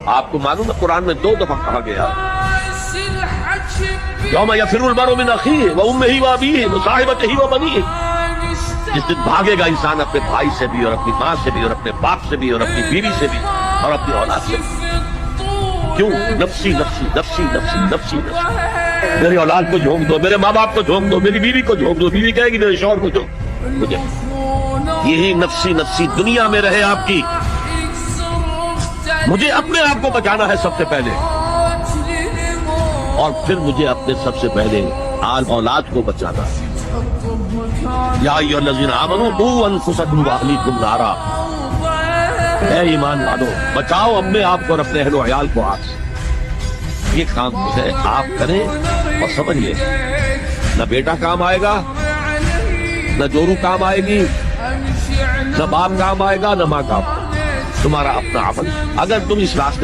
آپ کو معلوم ہے قرآن میں 2 دفعہ کہا گیا یوم یفر المرء من اخیہ وامہ وابیہ وصاحبتہ وبنیہ، جس دن بھاگے گا انسان اپنے بھائی سے بھی اور اپنی ماں سے بھی اور اپنے باپ سے بھی اور اپنی بیوی سے بھی اور اپنی اولاد سے بھی۔ کیوں؟ نفسی نفسی نفسی نفسی نفسی نفسی، میری اولاد کو جھونک دو، میرے ماں باپ کو جھونک دو، میری بیوی کو جھونک دو، بیوی کہے گی میرے شوہر کو جھونک مجھے۔ یہی نفسی نفسی دنیا میں رہے آپ کی، مجھے اپنے آپ کو بچانا ہے سب سے پہلے، اور پھر مجھے اپنے سب سے پہلے آل اولاد کو بچانا ہے۔ یا ایھا الذین آمنوا قوا انفسکم واہلیکم نارا، اے ایمان والو بچاؤ اپنے آپ کو اور اپنے اہل و عیال کو آگ سے۔ یہ کام ہے آپ کریں اور سمجھ لیں، نہ بیٹا کام آئے گا، نہ جورو کام آئے گی، نہ باپ کام آئے گا، نہ ماں کام، تمہارا اپنا عمل۔ اگر تم اس راستے